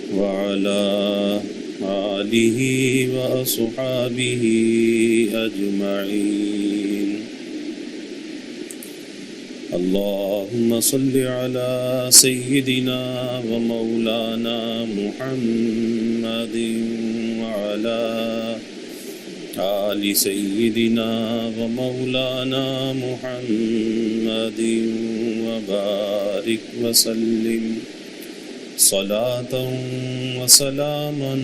وعلى آله وأصحابه أجمعين. اللهم صل على سيدنا ومولانا محمد وعلى آل سيدنا ومولانا محمد وبارك وسلم صلاة وسلاما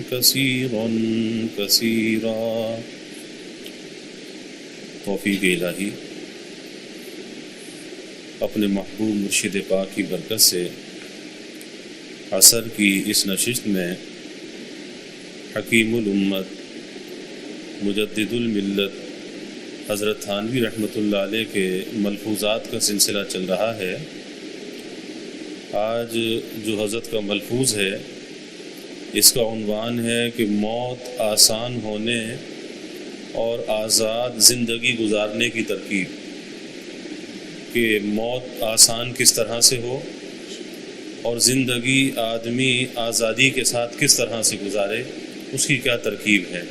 كثيرا كثيرا. توفیق الہی اپنے محبوب مرشد پاک کی برکت سے عصر کی اس نشست میں حکیم الامت مجدد الملت حضرت تھانوی رحمۃ اللہ علیہ کے ملفوظات کا سلسلہ چل رہا ہے. آج جو حضرت کا ملفوظ ہے اس کا عنوان ہے کہ موت آسان ہونے اور آزاد زندگی گزارنے کی ترکیب. کہ موت آسان کس طرح سے ہو اور زندگی آدمی آزادی کے ساتھ کس طرح سے گزارے، اس کی کیا ترکیب ہے.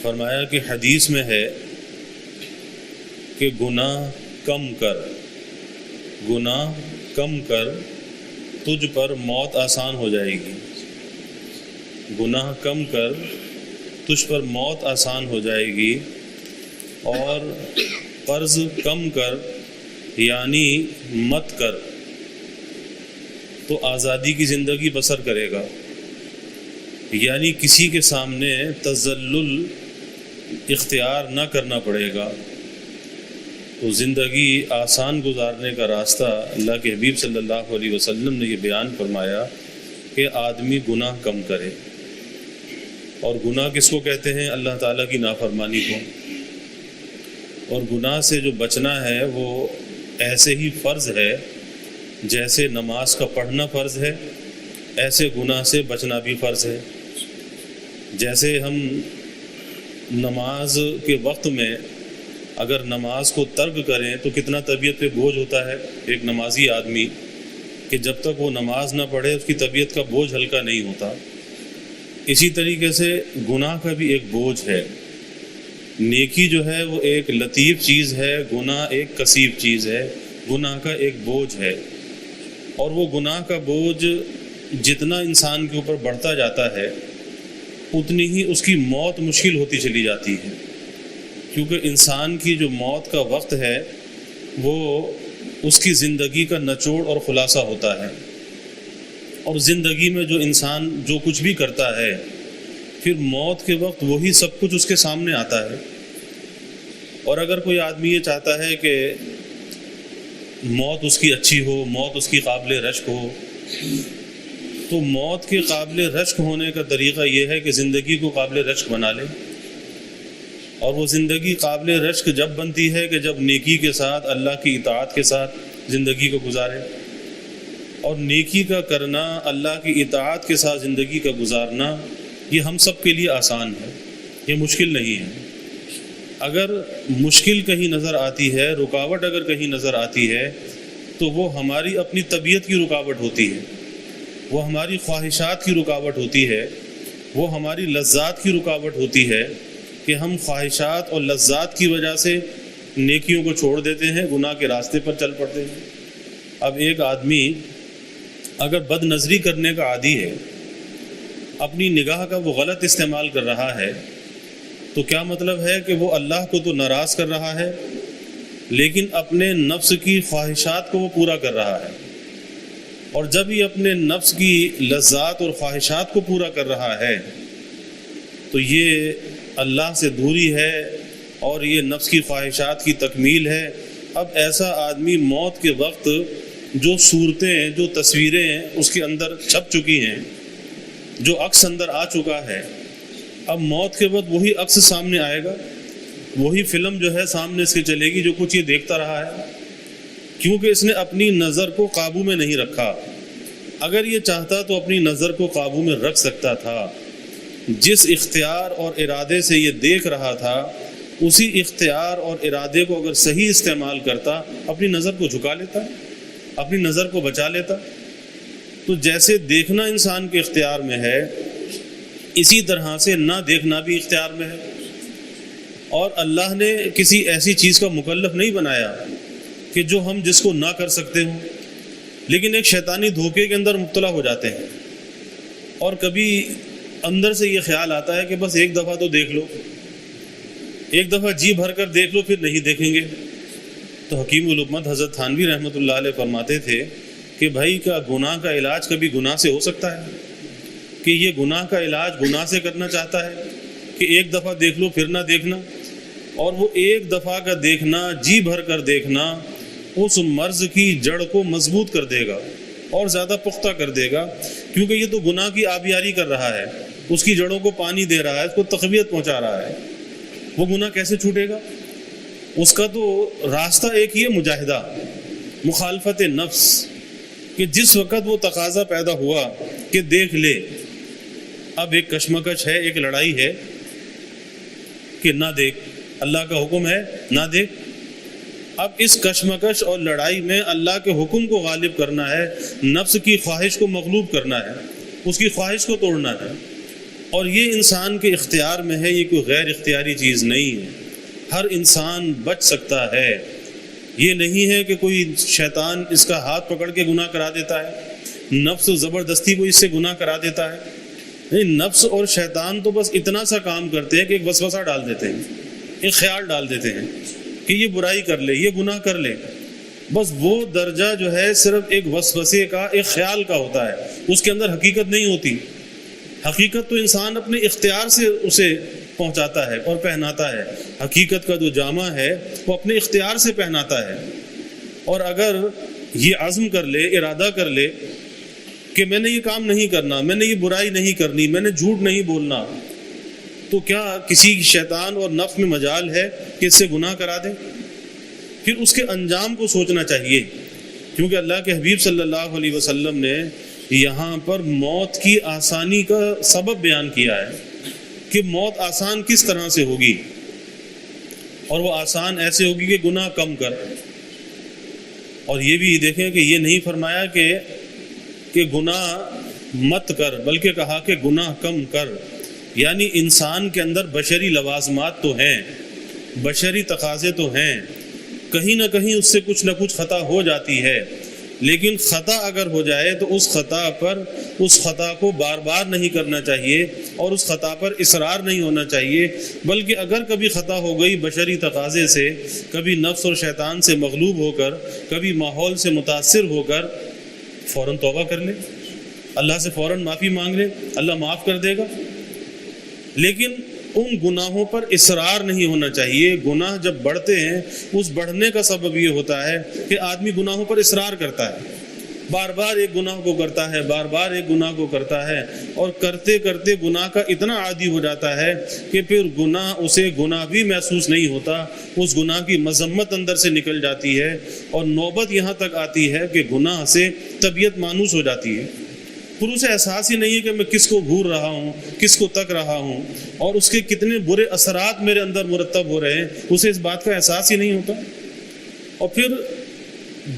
فرمایا کہ حدیث میں ہے کہ گناہ کم کر تجھ پر موت آسان ہو جائے گی. گناہ کم کر تجھ پر موت آسان ہو جائے گی، اور قرض کم کر یعنی مت کر تو آزادی کی زندگی بسر کرے گا. یعنی کسی کے سامنے تذلل اختیار نہ کرنا پڑے گا. تو زندگی آسان گزارنے کا راستہ اللہ کے حبیب صلی اللہ علیہ وسلم نے یہ بیان فرمایا کہ آدمی گناہ کم کرے. اور گناہ کس کو کہتے ہیں؟ اللہ تعالیٰ کی نافرمانی کو. اور گناہ سے جو بچنا ہے وہ ایسے ہی فرض ہے جیسے نماز کا پڑھنا فرض ہے، ایسے گناہ سے بچنا بھی فرض ہے. جیسے ہم نماز کے وقت میں اگر نماز کو ترک کریں تو کتنا طبیعت پہ بوجھ ہوتا ہے ایک نمازی آدمی، کہ جب تک وہ نماز نہ پڑھے اس کی طبیعت کا بوجھ ہلکا نہیں ہوتا. اسی طریقے سے گناہ کا بھی ایک بوجھ ہے. نیکی جو ہے وہ ایک لطیف چیز ہے، گناہ ایک کثیف چیز ہے. گناہ کا ایک بوجھ ہے، اور وہ گناہ کا بوجھ جتنا انسان کے اوپر بڑھتا جاتا ہے اتنی ہی اس کی موت مشکل ہوتی چلی جاتی ہے. کیونکہ انسان کی جو موت کا وقت ہے وہ اس کی زندگی کا نچوڑ اور خلاصہ ہوتا ہے. اور زندگی میں جو انسان جو کچھ بھی کرتا ہے پھر موت کے وقت وہی سب کچھ اس کے سامنے آتا ہے. اور اگر کوئی آدمی یہ چاہتا ہے کہ موت اس کی اچھی ہو، موت اس کی قابل رشک ہو، تو موت کے قابل رشک ہونے کا طریقہ یہ ہے کہ زندگی کو قابل رشک بنا لے. اور وہ زندگی قابل رشک جب بنتی ہے کہ جب نیکی کے ساتھ اللہ کی اطاعت کے ساتھ زندگی کو گزارے. اور نیکی کا کرنا، اللہ کی اطاعت کے ساتھ زندگی کا گزارنا، یہ ہم سب کے لیے آسان ہے، یہ مشکل نہیں ہے. اگر مشکل کہیں نظر آتی ہے، رکاوٹ اگر کہیں نظر آتی ہے تو وہ ہماری اپنی طبیعت کی رکاوٹ ہوتی ہے، وہ ہماری خواہشات کی رکاوٹ ہوتی ہے، وہ ہماری لذات کی رکاوٹ ہوتی ہے کہ ہم خواہشات اور لذات کی وجہ سے نیکیوں کو چھوڑ دیتے ہیں، گناہ کے راستے پر چل پڑتے ہیں. اب ایک آدمی اگر بد نظری کرنے کا عادی ہے، اپنی نگاہ کا وہ غلط استعمال کر رہا ہے، تو کیا مطلب ہے کہ وہ اللہ کو تو ناراض کر رہا ہے لیکن اپنے نفس کی خواہشات کو وہ پورا کر رہا ہے. اور جب یہ اپنے نفس کی لذات اور خواہشات کو پورا کر رہا ہے تو یہ اللہ سے دوری ہے اور یہ نفس کی خواہشات کی تکمیل ہے. اب ایسا آدمی موت کے وقت جو صورتیں، جو تصویریں اس کے اندر چھپ چکی ہیں، جو عکس اندر آ چکا ہے، اب موت کے وقت وہی عکس سامنے آئے گا، وہی فلم جو ہے سامنے اس کے چلے گی جو کچھ یہ دیکھتا رہا ہے. کیونکہ اس نے اپنی نظر کو قابو میں نہیں رکھا. اگر یہ چاہتا تو اپنی نظر کو قابو میں رکھ سکتا تھا. جس اختیار اور ارادے سے یہ دیکھ رہا تھا اسی اختیار اور ارادے کو اگر صحیح استعمال کرتا، اپنی نظر کو جھکا لیتا، اپنی نظر کو بچا لیتا. تو جیسے دیکھنا انسان کے اختیار میں ہے، اسی طرح سے نہ دیکھنا بھی اختیار میں ہے۔ اور اللہ نے کسی ایسی چیز کا مکلف نہیں بنایا کہ جو ہم جس کو نہ کر سکتے ہوں، لیکن ایک شیطانی دھوکے کے اندر مبتلا ہو جاتے ہیں، اور کبھی اندر سے یہ خیال آتا ہے کہ بس ایک دفعہ تو دیکھ لو، ایک دفعہ جی بھر کر دیکھ لو، پھر نہیں دیکھیں گے۔ تو حکیم الامت حضرت تھانوی رحمۃ اللہ علیہ فرماتے تھے کہ بھائی کیا گناہ کا علاج کبھی گناہ سے ہو سکتا ہے؟ کہ یہ گناہ کا علاج گناہ سے کرنا چاہتا ہے کہ ایک دفعہ دیکھ لو پھر نہ دیکھنا؟ اور وہ ایک دفعہ کا دیکھنا، جی بھر کر دیکھنا، اس مرض کی جڑ کو مضبوط کر دے گا اور زیادہ پختہ کر دے گا، کیونکہ یہ تو گناہ کی آبیاری کر رہا ہے، اس کی جڑوں کو پانی دے رہا ہے، اس کو تقویت پہنچا رہا ہے۔ وہ گناہ کیسے چھوٹے گا؟ اس کا تو راستہ ایک ہی ہے، مجاہدہ، مخالفت نفس، کہ جس وقت وہ تقاضا پیدا ہوا کہ دیکھ لے، اب ایک کشمکش ہے، ایک لڑائی ہے کہ نہ دیکھ، اللہ کا حکم ہے نہ دیکھ۔ اب اس کشمکش اور لڑائی میں اللہ کے حکم کو غالب کرنا ہے، نفس کی خواہش کو مغلوب کرنا ہے، اس کی خواہش کو توڑنا ہے، اور یہ انسان کے اختیار میں ہے، یہ کوئی غیر اختیاری چیز نہیں ہے۔ ہر انسان بچ سکتا ہے، یہ نہیں ہے کہ کوئی شیطان اس کا ہاتھ پکڑ کے گناہ کرا دیتا ہے، نفس زبردستی کو اس سے گناہ کرا دیتا ہے۔ نہیں، نفس اور شیطان تو بس اتنا سا کام کرتے ہیں کہ ایک وسوسہ ڈال دیتے ہیں، ایک خیال ڈال دیتے ہیں کہ یہ برائی کر لے، یہ گناہ کر لے، بس وہ درجہ جو ہے صرف ایک وسوسے کا، ایک خیال کا ہوتا ہے، اس کے اندر حقیقت نہیں ہوتی۔ حقیقت تو انسان اپنے اختیار سے اسے پہنچاتا ہے اور پہناتا ہے، حقیقت کا جو جامہ ہے وہ اپنے اختیار سے پہناتا ہے۔ اور اگر یہ عزم کر لے، ارادہ کر لے کہ میں نے یہ کام نہیں کرنا، میں نے یہ برائی نہیں کرنی، میں نے جھوٹ نہیں بولنا، تو کیا کسی شیطان اور نفس میں مجال ہے کہ اس سے گناہ کرا دے؟ پھر اس کے انجام کو سوچنا چاہیے، کیونکہ اللہ کے حبیب صلی اللہ علیہ وسلم نے یہاں پر موت کی آسانی کا سبب بیان کیا ہے کہ موت آسان کس طرح سے ہوگی، اور وہ آسان ایسے ہوگی کہ گناہ کم کر۔ اور یہ بھی دیکھیں کہ یہ نہیں فرمایا کہ گناہ مت کر، بلکہ کہا کہ گناہ کم کر۔ یعنی انسان کے اندر بشری لوازمات تو ہیں، بشری تقاضے تو ہیں، کہیں نہ کہیں اس سے کچھ نہ کچھ خطا ہو جاتی ہے، لیکن خطا اگر ہو جائے تو اس خطا کو بار بار نہیں کرنا چاہیے، اور اس خطا پر اصرار نہیں ہونا چاہیے، بلکہ اگر کبھی خطا ہو گئی بشری تقاضے سے، کبھی نفس اور شیطان سے مغلوب ہو کر، کبھی ماحول سے متاثر ہو کر، فوراً توبہ کر لے، اللہ سے فوراً معافی مانگ لے، اللہ معاف کر دے گا۔ لیکن ان گناہوں پر اصرار نہیں ہونا چاہیے۔ گناہ جب بڑھتے ہیں، اس بڑھنے کا سبب یہ ہوتا ہے کہ آدمی گناہوں پر اصرار کرتا ہے، بار بار ایک گناہ کو کرتا ہے، بار بار ایک گناہ کو کرتا ہے، اور کرتے کرتے گناہ کا اتنا عادی ہو جاتا ہے کہ پھر اسے گناہ بھی محسوس نہیں ہوتا، اس گناہ کی مذمت اندر سے نکل جاتی ہے، اور نوبت یہاں تک آتی ہے کہ گناہ سے طبیعت مانوس ہو جاتی ہے، پھر اسے احساس ہی نہیں ہے کہ میں کس کو گھور رہا ہوں، کس کو تک رہا ہوں، اور اس کے کتنے برے اثرات میرے اندر مرتب ہو رہے ہیں، اسے اس بات کا احساس ہی نہیں ہوتا۔ اور پھر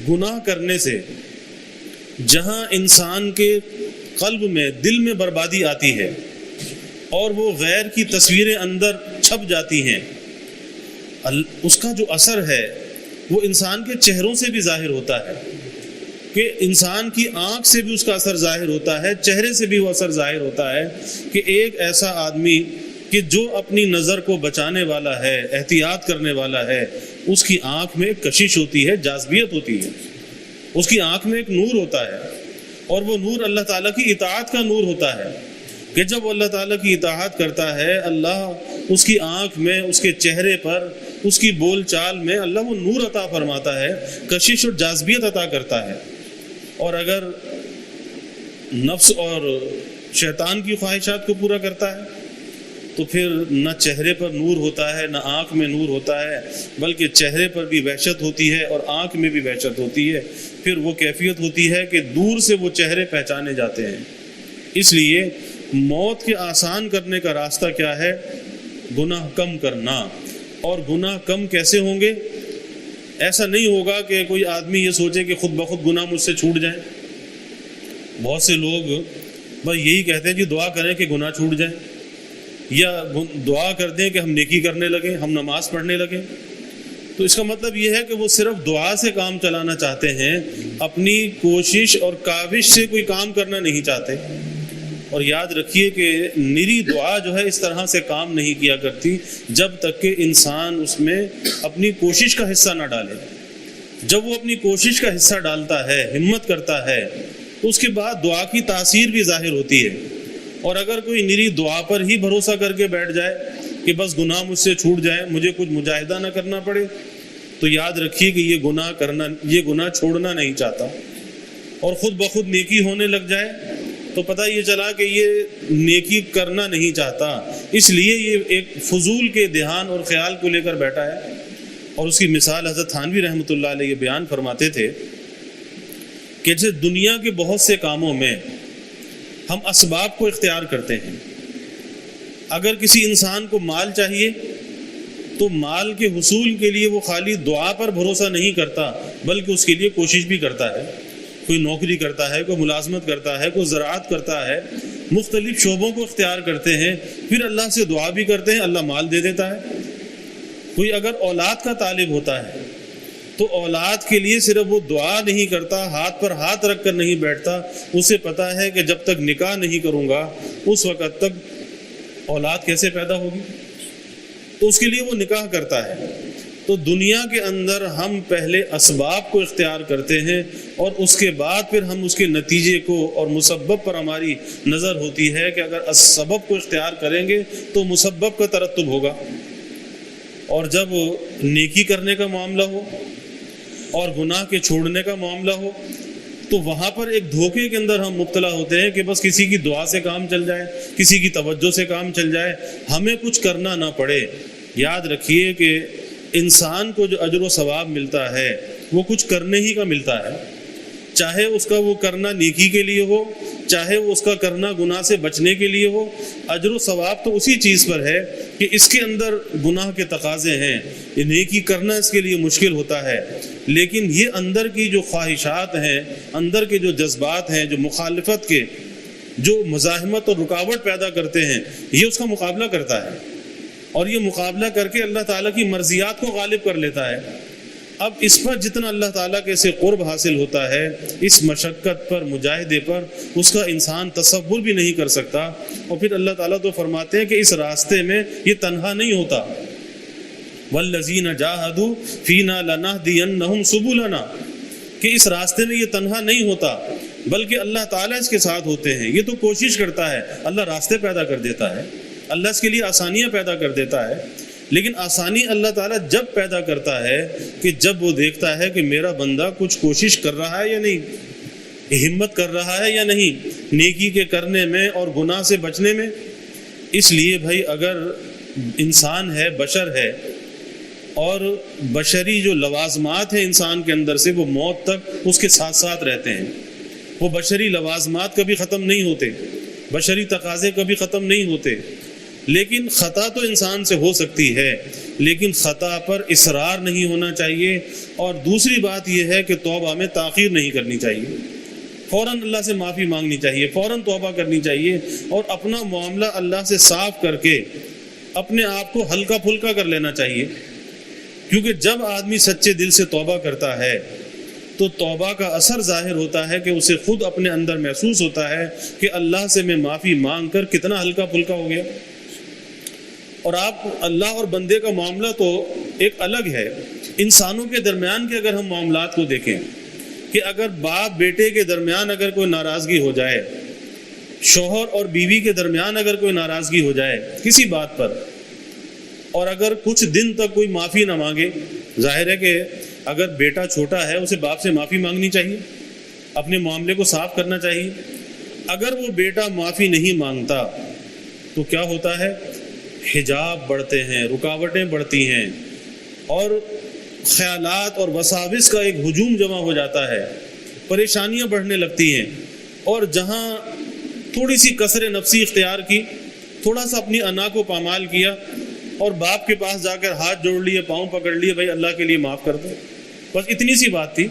گناہ کرنے سے جہاں انسان کے قلب میں، دل میں بربادی آتی ہے، اور وہ غیر کی تصویریں اندر چھپ جاتی ہیں، اس کا جو اثر ہے وہ انسان کے چہروں سے بھی ظاہر ہوتا ہے، کہ انسان کی آنکھ سے بھی اس کا اثر ظاہر ہوتا ہے، چہرے سے بھی وہ اثر ظاہر ہوتا ہے، کہ ایک ایسا آدمی کہ جو اپنی نظر کو بچانے والا ہے، احتیاط کرنے والا ہے، اس کی آنکھ میں ایک کشش ہوتی ہے، جاذبیت ہوتی ہے، اس کی آنکھ میں ایک نور ہوتا ہے، اور وہ نور اللہ تعالیٰ کی اطاعت کا نور ہوتا ہے، کہ جب وہ اللہ تعالیٰ کی اطاعت کرتا ہے، اللہ اس کی آنکھ میں، اس کے چہرے پر، اس کی بول چال میں اللہ وہ نور عطا فرماتا ہے، کشش اور جاذبیت عطا کرتا ہے۔ اور اگر نفس اور شیطان کی خواہشات کو پورا کرتا ہے تو پھر نہ چہرے پر نور ہوتا ہے، نہ آنکھ میں نور ہوتا ہے، بلکہ چہرے پر بھی وحشت ہوتی ہے اور آنکھ میں بھی وحشت ہوتی ہے۔ پھر وہ کیفیت ہوتی ہے کہ دور سے وہ چہرے پہچانے جاتے ہیں۔ اس لیے موت کے آسان کرنے کا راستہ کیا ہے؟ گناہ کم کرنا۔ اور گناہ کم کیسے ہوں گے؟ ایسا نہیں ہوگا کہ کوئی آدمی یہ سوچے کہ خود بخود گناہ مجھ سے چھوٹ جائیں، بہت سے لوگ بس یہی کہتے ہیں جی دعا کریں کہ گناہ چھوٹ جائیں، یا دعا کر دیں کہ ہم نیکی کرنے لگیں، ہم نماز پڑھنے لگیں۔ تو اس کا مطلب یہ ہے کہ وہ صرف دعا سے کام چلانا چاہتے ہیں، اپنی کوشش اور کاوش سے کوئی کام کرنا نہیں چاہتے۔ اور یاد رکھیے کہ نری دعا جو ہے اس طرح سے کام نہیں کیا کرتی جب تک کہ انسان اس میں اپنی کوشش کا حصہ نہ ڈالے۔ جب وہ اپنی کوشش کا حصہ ڈالتا ہے، ہمت کرتا ہے، تو اس کے بعد دعا کی تاثیر بھی ظاہر ہوتی ہے۔ اور اگر کوئی نری دعا پر ہی بھروسہ کر کے بیٹھ جائے کہ بس گناہ مجھ سے چھوٹ جائے، مجھے کچھ مجاہدہ نہ کرنا پڑے، تو یاد رکھیے کہ یہ گناہ چھوڑنا نہیں چاہتا، اور خود بخود نیکی ہونے لگ جائے تو پتہ یہ چلا کہ یہ نیکی کرنا نہیں چاہتا، اس لیے یہ ایک فضول کے دھیان اور خیال کو لے کر بیٹھا ہے۔ اور اس کی مثال حضرت تھانوی رحمۃ اللہ علیہ یہ بیان فرماتے تھے کہ جیسے دنیا کے بہت سے کاموں میں ہم اسباب کو اختیار کرتے ہیں۔ اگر کسی انسان کو مال چاہیے تو مال کے حصول کے لیے وہ خالی دعا پر بھروسہ نہیں کرتا، بلکہ اس کے لیے کوشش بھی کرتا ہے۔ کوئی نوکری کرتا ہے، کوئی ملازمت کرتا ہے، کوئی زراعت کرتا ہے، مختلف شعبوں کو اختیار کرتے ہیں، پھر اللہ سے دعا بھی کرتے ہیں، اللہ مال دے دیتا ہے۔ کوئی اگر اولاد کا طالب ہوتا ہے تو اولاد کے لیے صرف وہ دعا نہیں کرتا، ہاتھ پر ہاتھ رکھ کر نہیں بیٹھتا، اسے پتا ہے کہ جب تک نکاح نہیں کروں گا اس وقت تک اولاد کیسے پیدا ہوگی، تو اس کے لیے وہ نکاح کرتا ہے۔ تو دنیا کے اندر ہم پہلے اسباب کو اختیار کرتے ہیں، اور اس کے بعد پھر ہم اس کے نتیجے کو اور مسبب پر ہماری نظر ہوتی ہے کہ اگر سبب کو اختیار کریں گے تو مسبب کا ترتب ہوگا۔ اور جب نیکی کرنے کا معاملہ ہو اور گناہ کے چھوڑنے کا معاملہ ہو تو وہاں پر ایک دھوکے کے اندر ہم مبتلا ہوتے ہیں کہ بس کسی کی دعا سے کام چل جائے، کسی کی توجہ سے کام چل جائے، ہمیں کچھ کرنا نہ پڑے۔ یاد رکھیے کہ انسان کو جو اجر و ثواب ملتا ہے وہ کچھ کرنے ہی کا ملتا ہے، چاہے اس کا وہ کرنا نیکی کے لیے ہو، چاہے وہ اس کا کرنا گناہ سے بچنے کے لیے ہو۔ اجر و ثواب تو اسی چیز پر ہے کہ اس کے اندر گناہ کے تقاضے ہیں، نیکی کرنا اس کے لیے مشکل ہوتا ہے، لیکن یہ اندر کی جو خواہشات ہیں، اندر کے جو جذبات ہیں، جو مخالفت کے جو مزاحمت اور رکاوٹ پیدا کرتے ہیں، یہ اس کا مقابلہ کرتا ہے، اور یہ مقابلہ کر کے اللہ تعالیٰ کی مرضیات کو غالب کر لیتا ہے۔ اب اس پر جتنا اللہ تعالیٰ کے سے قرب حاصل ہوتا ہے، اس مشقت پر، مجاہدے پر، اس کا انسان تصور بھی نہیں کر سکتا۔ اور پھر اللہ تعالیٰ تو فرماتے ہیں کہ اس راستے میں یہ تنہا نہیں ہوتا، وَالَّذِينَ جَاهَدُوا فِينَا لَنَهْدِيَنَّهُمْ سُبُلَنَا، کہ اس راستے میں یہ تنہا نہیں ہوتا بلکہ اللہ تعالیٰ اس کے ساتھ ہوتے ہیں۔ یہ تو کوشش کرتا ہے، اللہ راستے پیدا کر دیتا ہے، اللہ اس کے لیے آسانیاں پیدا کر دیتا ہے۔ لیکن آسانی اللہ تعالیٰ جب پیدا کرتا ہے کہ جب وہ دیکھتا ہے کہ میرا بندہ کچھ کوشش کر رہا ہے یا نہیں، ہمت کر رہا ہے یا نہیں نیکی کے کرنے میں اور گناہ سے بچنے میں۔ اس لیے بھائی اگر انسان ہے، بشر ہے، اور بشری جو لوازمات ہیں انسان کے اندر سے، وہ موت تک اس کے ساتھ ساتھ رہتے ہیں۔ وہ بشری لوازمات کبھی ختم نہیں ہوتے، بشری تقاضے کبھی ختم نہیں ہوتے۔ لیکن خطا تو انسان سے ہو سکتی ہے، لیکن خطا پر اصرار نہیں ہونا چاہیے۔ اور دوسری بات یہ ہے کہ توبہ میں تاخیر نہیں کرنی چاہیے، فوراً اللہ سے معافی مانگنی چاہیے، فوراً توبہ کرنی چاہیے، اور اپنا معاملہ اللہ سے صاف کر کے اپنے آپ کو ہلکا پھلکا کر لینا چاہیے۔ کیونکہ جب آدمی سچے دل سے توبہ کرتا ہے تو توبہ کا اثر ظاہر ہوتا ہے کہ اسے خود اپنے اندر محسوس ہوتا ہے کہ اللہ سے میں معافی مانگ کر کتنا ہلکا پھلکا ہو گیا۔ اور آپ اللہ اور بندے کا معاملہ تو ایک الگ ہے۔ انسانوں کے درمیان کے اگر ہم معاملات کو دیکھیں کہ اگر باپ بیٹے کے درمیان اگر کوئی ناراضگی ہو جائے، شوہر اور بیوی کے درمیان اگر کوئی ناراضگی ہو جائے کسی بات پر، اور اگر کچھ دن تک کوئی معافی نہ مانگے، ظاہر ہے کہ اگر بیٹا چھوٹا ہے اسے باپ سے معافی مانگنی چاہیے، اپنے معاملے کو صاف کرنا چاہیے۔ اگر وہ بیٹا معافی نہیں مانگتا تو کیا ہوتا ہے؟ حجاب بڑھتے ہیں، رکاوٹیں بڑھتی ہیں، اور خیالات اور وساوس کا ایک ہجوم جمع ہو جاتا ہے، پریشانیاں بڑھنے لگتی ہیں۔ اور جہاں تھوڑی سی کسر نفسی اختیار کی، تھوڑا سا اپنی انا کو پامال کیا اور باپ کے پاس جا کر ہاتھ جوڑ لیے، پاؤں پکڑ لیے، بھائی اللہ کے لیے معاف کر دو، بس اتنی سی بات تھی۔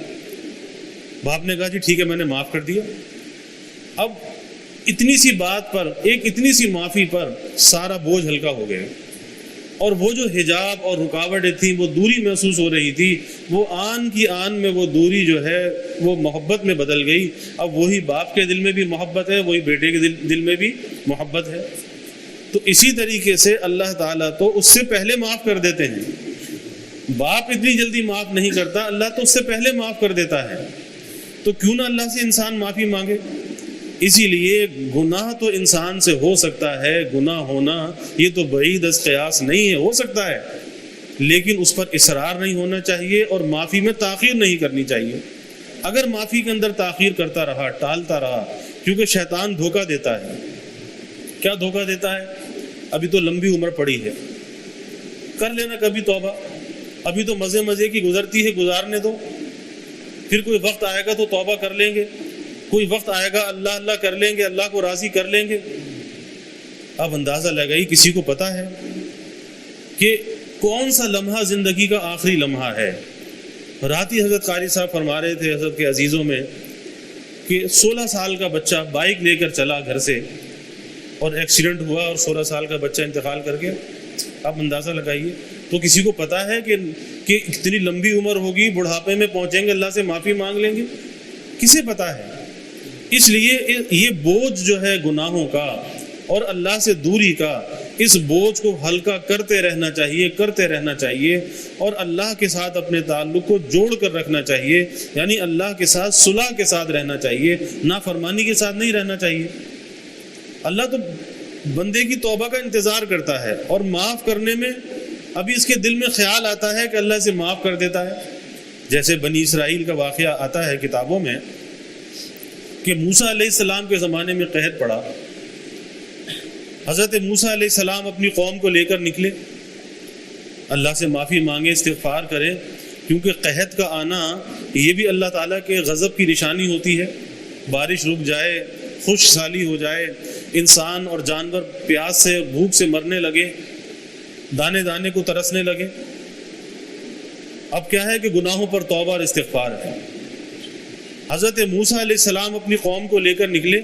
باپ نے کہا جی ٹھیک ہے میں نے معاف کر دیا، اب اتنی سی بات پر، ایک اتنی سی معافی پر سارا بوجھ ہلکا ہو گیا، اور وہ جو حجاب اور رکاوٹیں تھیں، وہ دوری محسوس ہو رہی تھی، وہ آن کی آن میں وہ دوری جو ہے وہ محبت میں بدل گئی۔ اب وہی باپ کے دل میں بھی محبت ہے، وہی بیٹے کے دل میں بھی محبت ہے۔ تو اسی طریقے سے اللہ تعالیٰ تو اس سے پہلے معاف کر دیتے ہیں، باپ اتنی جلدی معاف نہیں کرتا، اللہ تو اس سے پہلے معاف کر دیتا ہے۔ تو کیوں نہ اللہ سے انسان معافی مانگے؟ اسی لیے گناہ تو انسان سے ہو سکتا ہے، گناہ ہونا یہ تو بعید از قیاس نہیں ہے، ہو سکتا ہے، لیکن اس پر اصرار نہیں ہونا چاہیے اور معافی میں تاخیر نہیں کرنی چاہیے۔ اگر معافی کے اندر تاخیر کرتا رہا، ٹالتا رہا، کیونکہ شیطان دھوکہ دیتا ہے۔ کیا دھوکہ دیتا ہے؟ ابھی تو لمبی عمر پڑی ہے، کر لینا کبھی توبہ، ابھی تو مزے مزے کی گزرتی ہے، گزارنے دو، پھر کوئی وقت آئے گا تو توبہ کر لیں گے، کوئی وقت آئے گا اللہ اللہ کر لیں گے، اللہ کو راضی کر لیں گے۔ اب اندازہ لگائی، کسی کو پتا ہے کہ کون سا لمحہ زندگی کا آخری لمحہ ہے؟ رات ہی حضرت قاری صاحب فرما رہے تھے حضرت کے عزیزوں میں کہ 16 سال کا بچہ بائک لے کر چلا گھر سے اور ایکسیڈنٹ ہوا اور 16 سال کا بچہ انتقال کر گیا۔ آپ اندازہ لگائیے، تو کسی کو پتا ہے کہ اتنی لمبی عمر ہوگی، بڑھاپے میں پہنچیں گے، اللہ سے معافی مانگ لیں گے؟ کسے پتا ہے؟ اس لیے یہ بوجھ جو ہے گناہوں کا اور اللہ سے دوری کا، اس بوجھ کو ہلکا کرتے رہنا چاہیے، کرتے رہنا چاہیے، اور اللہ کے ساتھ اپنے تعلق کو جوڑ کر رکھنا چاہیے، یعنی اللہ کے ساتھ صلح کے ساتھ رہنا چاہیے، نافرمانی کے ساتھ نہیں رہنا چاہیے۔ اللہ تو بندے کی توبہ کا انتظار کرتا ہے، اور معاف کرنے میں ابھی اس کے دل میں خیال آتا ہے کہ اللہ سے معاف کر دیتا ہے۔ جیسے بنی اسرائیل کا واقعہ آتا ہے کتابوں میں کہ موسیٰ علیہ السلام کے زمانے میں قحط پڑا، حضرت موسیٰ علیہ السلام اپنی قوم کو لے کر نکلے، اللہ سے معافی مانگے، استغفار کریں، کیونکہ قحط کا آنا یہ بھی اللہ تعالیٰ کے غضب کی نشانی ہوتی ہے۔ بارش رک جائے، خشک سالی ہو جائے، انسان اور جانور پیاس سے، بھوک سے مرنے لگے، دانے دانے کو ترسنے لگے۔ اب کیا ہے کہ گناہوں پر توبہ اور استغفار ہے۔ حضرت موسیٰ علیہ السلام اپنی قوم کو لے کر نکلے،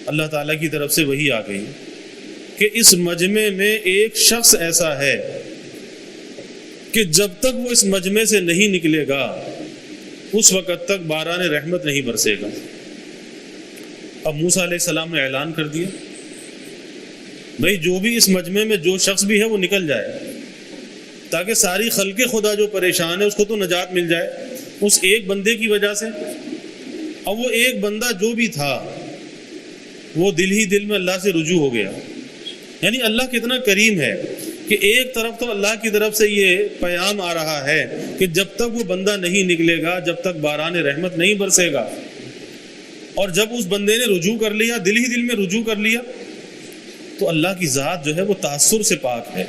اللہ تعالیٰ کی طرف سے وحی آ گئی کہ اس مجمع میں ایک شخص ایسا ہے کہ جب تک وہ اس مجمع سے نہیں نکلے گا اس وقت تک باران رحمت نہیں برسے گا۔ اب موسیٰ علیہ السلام نے اعلان کر دیا، بھئی جو بھی اس مجمع میں جو شخص بھی ہے وہ نکل جائے، تاکہ ساری خلق خدا جو پریشان ہے اس کو تو نجات مل جائے اس ایک بندے کی وجہ سے۔ اب وہ ایک بندہ جو بھی تھا وہ دل ہی دل میں اللہ سے رجوع ہو گیا۔ یعنی اللہ کتنا کریم ہے کہ ایک طرف تو اللہ کی طرف سے یہ پیغام آ رہا ہے کہ جب تک وہ بندہ نہیں نکلے گا، جب تک باران رحمت نہیں برسے گا، اور جب اس بندے نے رجوع کر لیا، دل ہی دل میں رجوع کر لیا، تو اللہ کی ذات جو ہے وہ تعصر سے پاک ہے۔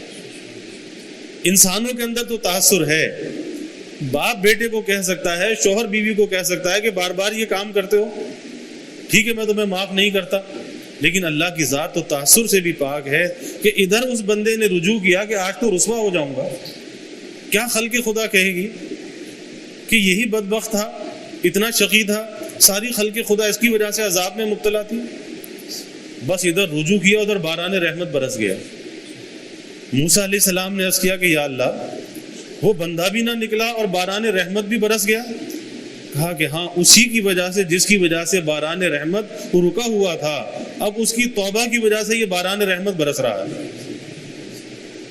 انسانوں کے اندر تو تعصر ہے، باپ بیٹے کو کہہ سکتا ہے، شوہر بیوی کو کہہ سکتا ہے کہ بار بار یہ کام کرتے ہو، ٹھیک ہے میں تمہیں معاف نہیں کرتا، لیکن اللہ کی ذات تو تعصر سے بھی پاک ہے کہ ادھر اس بندے نے رجوع کیا کہ آج تو رسوا ہو جاؤں گا، کیا خلق خدا کہے گی کہ یہی بدبخت تھا، اتنا شقی تھا، ساری خلق خدا اس کی وجہ سے عذاب میں مبتلا تھی۔ بس ادھر رجوع کیا، ادھر باران رحمت برس گیا۔ موسیٰ علیہ السلام نے عرض کیا کہ یا اللہ، وہ بندہ بھی نہ نکلا اور باران رحمت بھی برس گیا؟ کہا کہ ہاں، اسی کی وجہ سے جس کی وجہ سے باران رحمت رکا ہوا تھا، اب اس کی توبہ کی وجہ سے یہ باران رحمت برس رہا ہے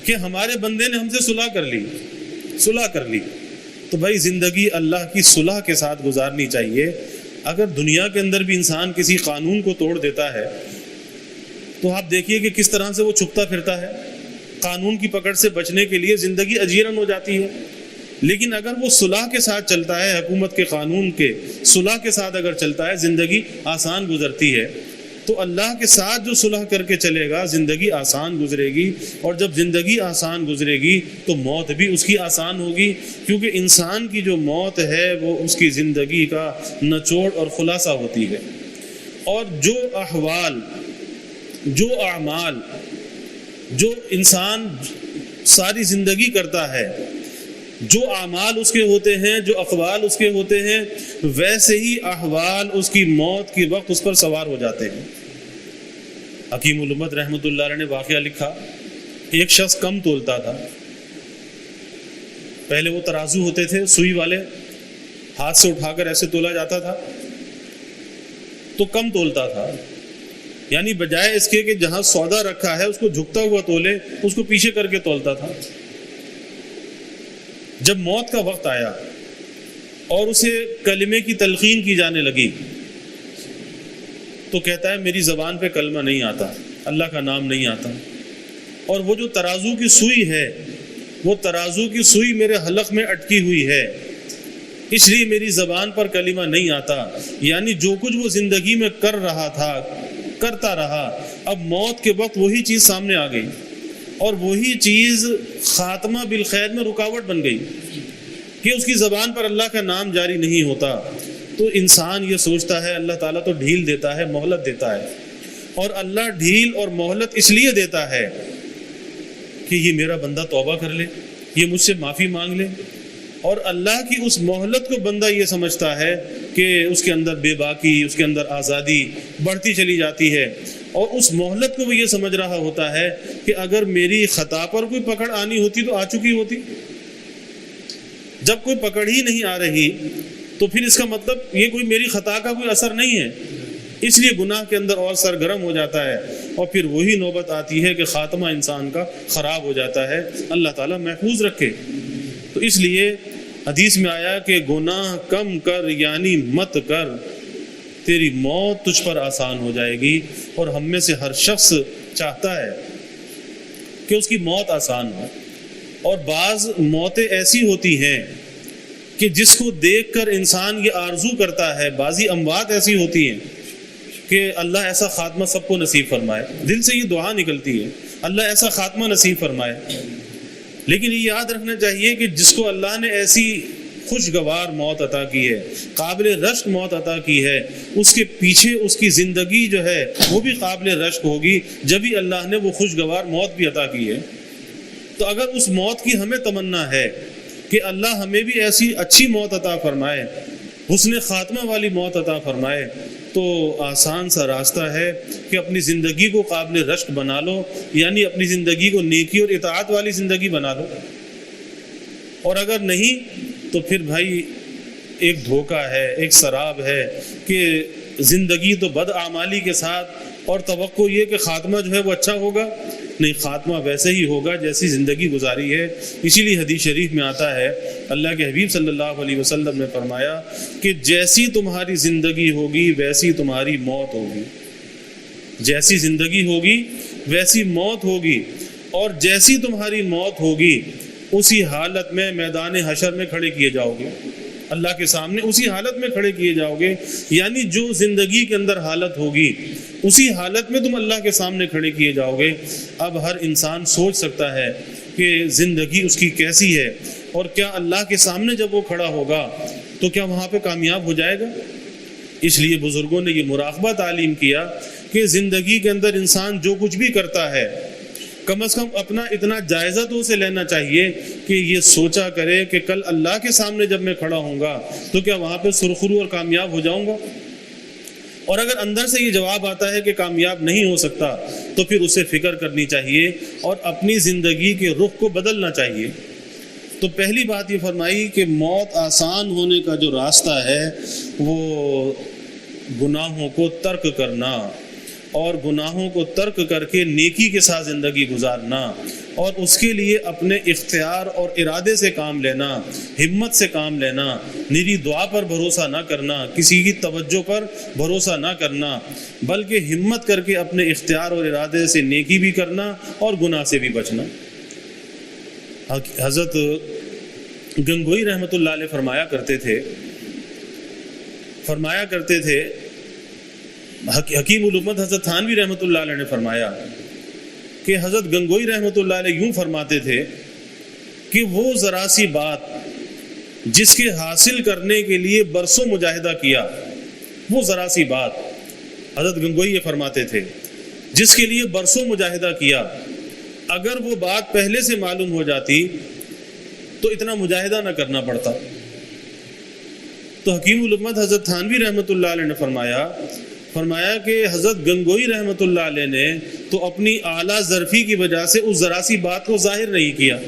کہ ہمارے بندے نے ہم سے صلح کر لی۔ تو بھائی زندگی اللہ کی صلح کے ساتھ گزارنی چاہیے۔ اگر دنیا کے اندر بھی انسان کسی قانون کو توڑ دیتا ہے تو آپ دیکھیے کہ کس طرح سے وہ چھپتا پھرتا ہے، قانون کی پکڑ سے بچنے کے لیے زندگی اجیرن ہو جاتی ہے۔ لیکن اگر وہ صلح کے ساتھ چلتا ہے، حکومت کے قانون کے صلح کے ساتھ اگر چلتا ہے، زندگی آسان گزرتی ہے۔ تو اللہ کے ساتھ جو صلح کر کے چلے گا زندگی آسان گزرے گی، اور جب زندگی آسان گزرے گی تو موت بھی اس کی آسان ہوگی، کیونکہ انسان کی جو موت ہے وہ اس کی زندگی کا نچوڑ اور خلاصہ ہوتی ہے۔ اور جو احوال، جو اعمال جو انسان ساری زندگی کرتا ہے، جو اعمال اس کے ہوتے ہیں، جو اقوال اس کے ہوتے ہیں، ویسے ہی احوال اس کی موت کے وقت اس پر سوار ہو جاتے ہیں۔ حکیم الامت رحمۃ اللہ علیہ نے واقعہ لکھا، ایک شخص کم تولتا تھا۔ پہلے وہ ترازو ہوتے تھے سوئی والے، ہاتھ سے اٹھا کر ایسے تولا جاتا تھا، تو کم تولتا تھا، یعنی بجائے اس کے کہ جہاں سودا رکھا ہے اس کو جھکتا ہوا تولے، اس کو پیچھے کر کے تولتا تھا۔ جب موت کا وقت آیا اور اسے کلمے کی تلقین کی جانے لگی تو کہتا ہے میری زبان پہ کلمہ نہیں آتا، اللہ کا نام نہیں آتا، اور وہ جو ترازو کی سوئی ہے، وہ ترازو کی سوئی میرے حلق میں اٹکی ہوئی ہے، اس لیے میری زبان پر کلمہ نہیں آتا۔ یعنی جو کچھ وہ زندگی میں کر رہا تھا، کرتا رہا، اب موت کے وقت وہی چیز سامنے آ گئی اور وہی چیز خاتمہ بالخیر میں رکاوٹ بن گئی کہ اس کی زبان پر اللہ کا نام جاری نہیں ہوتا۔ تو انسان یہ سوچتا ہے اللہ تعالیٰ تو ڈھیل دیتا ہے، مہلت دیتا ہے، اور اللہ ڈھیل اور مہلت اس لیے دیتا ہے کہ یہ میرا بندہ توبہ کر لے، یہ مجھ سے معافی مانگ لے، اور اللہ کی اس مہلت کو بندہ یہ سمجھتا ہے کہ اس کے اندر بے باکی، اس کے اندر آزادی بڑھتی چلی جاتی ہے، اور اس مہلت کو وہ یہ سمجھ رہا ہوتا ہے کہ اگر میری خطا پر کوئی پکڑ آنی ہوتی تو آ چکی ہوتی، جب کوئی پکڑ ہی نہیں آ رہی تو پھر اس کا مطلب یہ کوئی میری خطا کا کوئی اثر نہیں ہے، اس لیے گناہ کے اندر اور سرگرم ہو جاتا ہے، اور پھر وہی نوبت آتی ہے کہ خاتمہ انسان کا خراب ہو جاتا ہے۔ اللہ تعالیٰ محفوظ رکھے۔ تو اس لیے حدیث میں آیا کہ گناہ کم کر، یعنی مت کر، تیری موت تجھ پر آسان ہو جائے گی۔ اور ہم میں سے ہر شخص چاہتا ہے کہ اس کی موت آسان ہو، اور بعض موتیں ایسی ہوتی ہیں کہ جس کو دیکھ کر انسان یہ آرزو کرتا ہے، بعضی اموات ایسی ہوتی ہیں کہ اللہ ایسا خاتمہ سب کو نصیب فرمائے، دل سے یہ دعا نکلتی ہے اللہ ایسا خاتمہ نصیب فرمائے۔ لیکن یہ یاد رکھنا چاہیے کہ جس کو اللہ نے ایسی خوشگوار موت عطا کی ہے، قابل رشک موت عطا کی ہے، اس کے پیچھے اس کی زندگی جو ہے وہ بھی قابل رشک ہوگی، جبھی اللہ نے وہ خوشگوار موت بھی عطا کی ہے۔ تو اگر اس موت کی ہمیں تمنا ہے کہ اللہ ہمیں بھی ایسی اچھی موت عطا فرمائے، حسن خاتمہ والی موت عطا فرمائے، تو آسان سا راستہ ہے کہ اپنی زندگی کو قابل رشک بنا لو، یعنی اپنی زندگی کو نیکی اور اطاعت والی زندگی بنا لو۔ اور اگر نہیں تو پھر بھائی ایک دھوکہ ہے، ایک سراب ہے کہ زندگی تو بد اعمالی کے ساتھ، اور توقع یہ کہ خاتمہ جو ہے وہ اچھا ہوگا، نہیں، خاتمہ ویسے ہی ہوگا جیسی زندگی گزاری ہے۔ اسی لیے حدیث شریف میں آتا ہے، اللہ کے حبیب صلی اللہ علیہ وسلم نے فرمایا کہ جیسی تمہاری زندگی ہوگی ویسی تمہاری موت ہوگی، جیسی زندگی ہوگی ویسی موت ہوگی، اور جیسی تمہاری موت ہوگی اسی حالت میں میدان حشر میں کھڑے کیے جاؤ گے، اللہ کے سامنے اسی حالت میں کھڑے کیے جاؤ گے۔ یعنی جو زندگی کے اندر حالت ہوگی اسی حالت میں تم اللہ کے سامنے کھڑے کیے جاؤ گے۔ اب ہر انسان سوچ سکتا ہے کہ زندگی اس کی کیسی ہے، اور کیا اللہ کے سامنے جب وہ کھڑا ہوگا تو کیا وہاں پہ کامیاب ہو جائے گا۔ اس لیے بزرگوں نے یہ مراقبہ تعلیم کیا کہ زندگی کے اندر انسان جو کچھ بھی کرتا ہے کم از کم اپنا اتنا جائزہ تو اسے لینا چاہیے کہ یہ سوچا کرے کہ کل اللہ کے سامنے جب میں کھڑا ہوں گا تو کیا وہاں پہ سرخرو اور کامیاب ہو جاؤں گا۔ اور اگر اندر سے یہ جواب آتا ہے کہ کامیاب نہیں ہو سکتا تو پھر اسے فکر کرنی چاہیے اور اپنی زندگی کے رخ کو بدلنا چاہیے۔ تو پہلی بات یہ فرمائی کہ موت آسان ہونے کا جو راستہ ہے وہ گناہوں کو ترک کرنا، اور گناہوں کو ترک کر کے نیکی کے ساتھ زندگی گزارنا، اور اس کے لیے اپنے اختیار اور ارادے سے کام لینا، ہمت سے کام لینا، میری دعا پر بھروسہ نہ کرنا، کسی کی توجہ پر بھروسہ نہ کرنا، بلکہ ہمت کر کے اپنے اختیار اور ارادے سے نیکی بھی کرنا اور گناہ سے بھی بچنا۔ حضرت گنگوئی رحمۃ اللہ علیہ فرمایا کرتے تھے، حکیم الامت حضرت تھانوی رحمۃ اللہ علیہ نے فرمایا کہ حضرت گنگوئی رحمۃ اللہ علیہ یوں فرماتے تھے کہ وہ ذرا سی بات جس کے حاصل کرنے کے لیے برسوں مجاہدہ کیا، وہ ذرا سی بات، حضرت گنگوئی یہ فرماتے تھے جس کے لیے برسوں مجاہدہ کیا، اگر وہ بات پہلے سے معلوم ہو جاتی تو اتنا مجاہدہ نہ کرنا پڑتا۔ تو حکیم الامت حضرت تھانوی رحمۃ اللہ علیہ نے فرمایا کہ حضرت گنگوئی رحمۃ اللہ علیہ نے تو اپنی اعلیٰ ظرفی کی وجہ سے اس ذرا سی بات کو ظاہر نہیں کیا،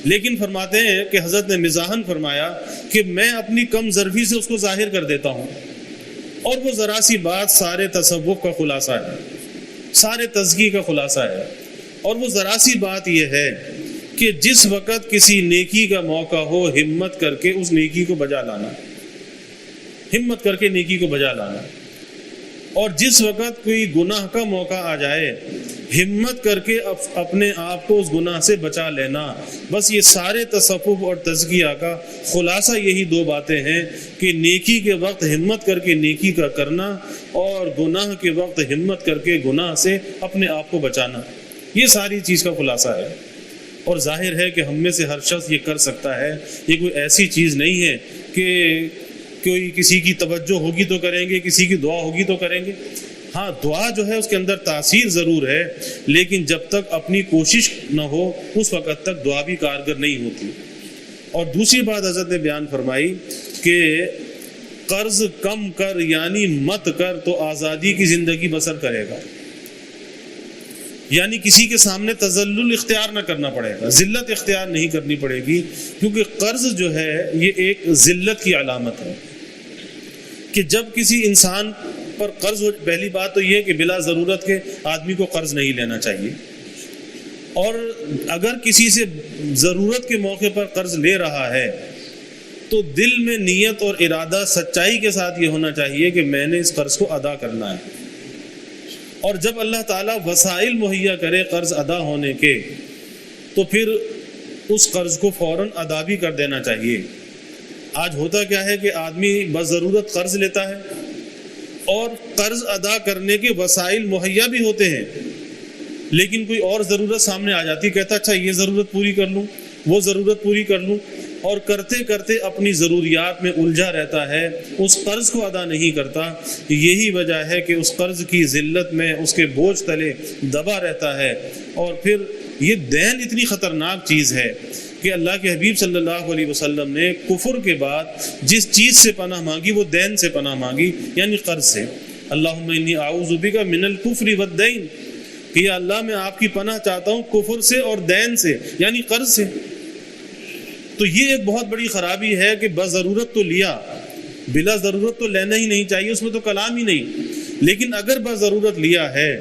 لیکن فرماتے ہیں کہ حضرت نے مزاحاً فرمایا کہ میں اپنی کم ظرفی سے اس کو ظاہر کر دیتا ہوں، اور وہ ذرا سی بات سارے تصوف کا خلاصہ ہے، سارے تزکی کا خلاصہ ہے۔ اور وہ ذرا سی بات یہ ہے کہ جس وقت کسی نیکی کا موقع ہو، ہمت کر کے اس نیکی کو بجا لانا، ہمت کر کے نیکی کو بجا لانا، اور جس وقت کوئی گناہ کا موقع آ جائے، ہمت کر کے اپنے آپ کو اس گناہ سے بچا لینا۔ بس یہ سارے تصوف اور تزکیہ کا خلاصہ یہی دو باتیں ہیں کہ نیکی کے وقت ہمت کر کے نیکی کا کرنا، اور گناہ کے وقت ہمت کر کے گناہ سے اپنے آپ کو بچانا۔ یہ ساری چیز کا خلاصہ ہے، اور ظاہر ہے کہ ہم میں سے ہر شخص یہ کر سکتا ہے۔ یہ کوئی ایسی چیز نہیں ہے کہ کوئی کسی کی توجہ ہوگی تو کریں گے، کسی کی دعا ہوگی تو کریں گے۔ ہاں، دعا جو ہے اس کے اندر تاثیر ضرور ہے، لیکن جب تک اپنی کوشش نہ ہو اس وقت تک دعا بھی کارگر نہیں ہوتی۔ اور دوسری بات حضرت نے بیان فرمائی کہ قرض کم کر، یعنی مت کر تو آزادی کی زندگی بسر کرے گا، یعنی کسی کے سامنے تذلل اختیار نہ کرنا پڑے گا، ذلت اختیار نہیں کرنی پڑے گی، کیونکہ قرض جو ہے یہ ایک ذلت کی علامت ہے کہ جب کسی انسان پر قرض ہو، پہلی بات تو یہ کہ بلا ضرورت کے آدمی کو قرض نہیں لینا چاہیے، اور اگر کسی سے ضرورت کے موقع پر قرض لے رہا ہے تو دل میں نیت اور ارادہ سچائی کے ساتھ یہ ہونا چاہیے کہ میں نے اس قرض کو ادا کرنا ہے، اور جب اللہ تعالیٰ وسائل مہیا کرے قرض ادا ہونے کے تو پھر اس قرض کو فوراً ادا بھی کر دینا چاہیے۔ آج ہوتا کیا ہے کہ آدمی بضرورت قرض لیتا ہے اور قرض ادا کرنے کے وسائل مہیا بھی ہوتے ہیں، لیکن کوئی اور ضرورت سامنے آ جاتی، کہتا اچھا یہ ضرورت پوری کر لوں، وہ ضرورت پوری کر لوں، اور کرتے کرتے اپنی ضروریات میں الجھا رہتا ہے، اس قرض کو ادا نہیں کرتا۔ یہی وجہ ہے کہ اس قرض کی ذلت میں اس کے بوجھ تلے دبا رہتا ہے، اور پھر یہ دین اتنی خطرناک چیز ہے کہ اللہ کے حبیب صلی اللہ علیہ وسلم نے کفر کے بعد جس چیز سے پناہ مانگی وہ دین سے پناہ مانگی، یعنی قرض سے۔ اللہم انی اعوذ بک من الکفر والدین، کہ یا اللہ میں آپ کی پناہ چاہتا ہوں کفر سے اور دین سے، یعنی قرض سے۔ تو یہ ایک بہت بڑی خرابی ہے کہ بضرورت تو لیا، بلا ضرورت تو لینا ہی نہیں چاہیے، اس میں تو کلام ہی نہیں، لیکن اگر بضرورت لیا ہے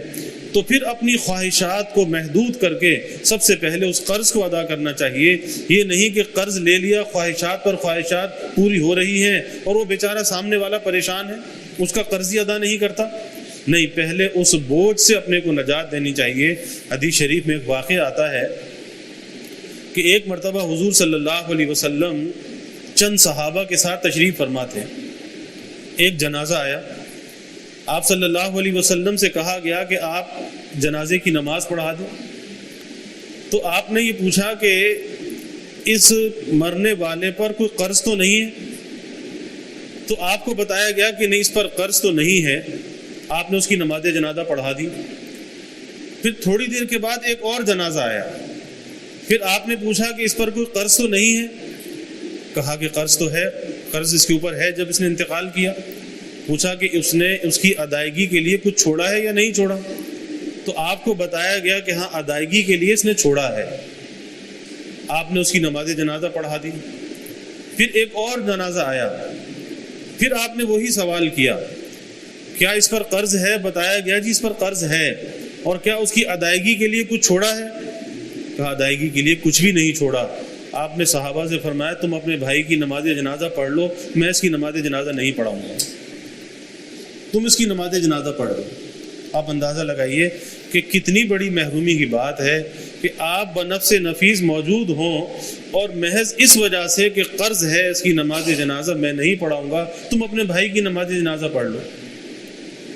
تو پھر اپنی خواہشات کو محدود کر کے سب سے پہلے اس قرض کو ادا کرنا چاہیے۔ یہ نہیں کہ قرض لے لیا، خواہشات پر خواہشات پوری ہو رہی ہیں اور وہ بیچارہ سامنے والا پریشان ہے، اس کا قرض ہی ادا نہیں کرتا۔ نہیں، پہلے اس بوجھ سے اپنے کو نجات دینی چاہیے۔ حدیث شریف میں ایک واقعہ آتا ہے کہ ایک مرتبہ حضور صلی اللہ علیہ وسلم چند صحابہ کے ساتھ تشریف فرما تھے، ایک جنازہ آیا، آپ صلی اللہ علیہ وسلم سے کہا گیا کہ آپ جنازے کی نماز پڑھا دیں۔ تو آپ نے یہ پوچھا کہ اس مرنے والے پر کوئی قرض تو نہیں ہے؟ تو آپ کو بتایا گیا کہ نہیں، اس پر قرض تو نہیں ہے۔ آپ نے اس کی نماز جنازہ پڑھا دی۔ پھر تھوڑی دیر کے بعد ایک اور جنازہ آیا، پھر آپ نے پوچھا کہ اس پر کوئی قرض تو نہیں ہے؟ کہا کہ قرض تو ہے، قرض اس کے اوپر ہے جب اس نے انتقال کیا۔ پوچھا کہ اس نے اس کی ادائیگی کے لیے کچھ چھوڑا ہے یا نہیں چھوڑا؟ تو آپ کو بتایا گیا کہ ہاں، ادائیگی کے لیے اس نے چھوڑا ہے۔ آپ نے اس کی نماز جنازہ پڑھا دی۔ پھر ایک اور جنازہ آیا، پھر آپ نے وہی سوال کیا، کیا اس پر قرض ہے؟ بتایا گیا جی اس پر قرض ہے، اور کیا اس کی ادائیگی کے لیے کچھ چھوڑا ہے؟ کہا ادائیگی کے لیے کچھ بھی نہیں چھوڑا۔ آپ نے صحابہ سے فرمایا تم اپنے بھائی کی نماز جنازہ پڑھ لو، میں اس کی نماز جنازہ نہیں پڑھاؤں گا، تم اس کی نماز جنازہ پڑھ لو۔ آپ اندازہ لگائیے کہ کتنی بڑی محرومی کی بات ہے کہ آپ بنفس نفیس موجود ہوں اور محض اس وجہ سے کہ قرض ہے اس کی نماز جنازہ میں نہیں پڑھاؤں گا، تم اپنے بھائی کی نماز جنازہ پڑھ لو۔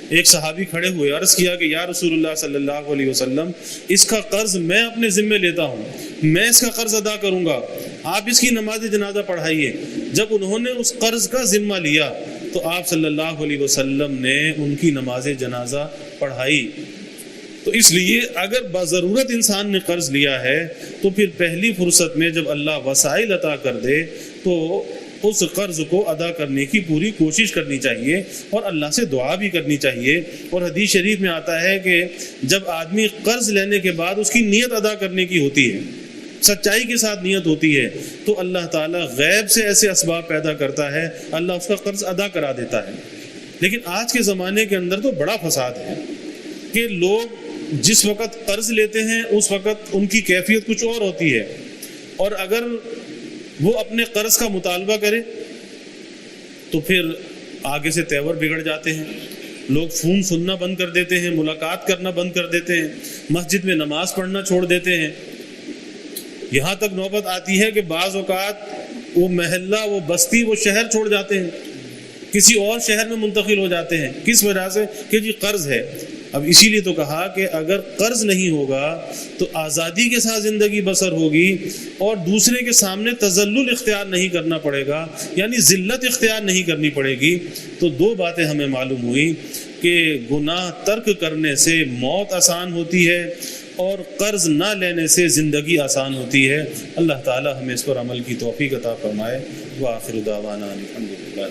ایک صحابی کھڑے ہوئے، عرض کیا کہ یا رسول اللہ صلی اللہ علیہ وسلم، اس کا قرض میں اپنے ذمے لیتا ہوں، میں اس کا قرض ادا کروں گا، آپ اس کی نماز جنازہ پڑھائیے۔ جب انہوں نے اس قرض کا ذمہ لیا تو آپ صلی اللہ علیہ وسلم نے ان کی نماز جنازہ پڑھائی۔ تو اس لیے اگر بضرورت انسان نے قرض لیا ہے تو پھر پہلی فرصت میں جب اللہ وسائل عطا کر دے تو اس قرض کو ادا کرنے کی پوری کوشش کرنی چاہیے اور اللہ سے دعا بھی کرنی چاہیے. اور حدیث شریف میں آتا ہے کہ جب آدمی قرض لینے کے بعد اس کی نیت ادا کرنے کی ہوتی ہے، سچائی کے ساتھ نیت ہوتی ہے، تو اللہ تعالیٰ غیب سے ایسے اسباب پیدا کرتا ہے، اللہ اس کا قرض ادا کرا دیتا ہے. لیکن آج کے زمانے کے اندر تو بڑا فساد ہے کہ لوگ جس وقت قرض لیتے ہیں اس وقت ان کی کیفیت کچھ اور ہوتی ہے، اور اگر وہ اپنے قرض کا مطالبہ کرے تو پھر آگے سے تیور بگڑ جاتے ہیں. لوگ فون سننا بند کر دیتے ہیں، ملاقات کرنا بند کر دیتے ہیں، مسجد میں نماز پڑھنا چھوڑ دیتے ہیں. یہاں تک نوبت آتی ہے کہ بعض اوقات وہ محلہ، وہ بستی، وہ شہر چھوڑ جاتے ہیں، کسی اور شہر میں منتقل ہو جاتے ہیں. کس وجہ سے؟ کہ جی قرض ہے. اب اسی لیے تو کہا کہ اگر قرض نہیں ہوگا تو آزادی کے ساتھ زندگی بسر ہوگی اور دوسرے کے سامنے تذلل اختیار نہیں کرنا پڑے گا، یعنی ذلت اختیار نہیں کرنی پڑے گی. تو دو باتیں ہمیں معلوم ہوئی کہ گناہ ترک کرنے سے موت آسان ہوتی ہے اور قرض نہ لینے سے زندگی آسان ہوتی ہے. اللہ تعالی ہمیں اس پر عمل کی توفیق عطا فرمائے. وآخر دعوانا الحمدللہ.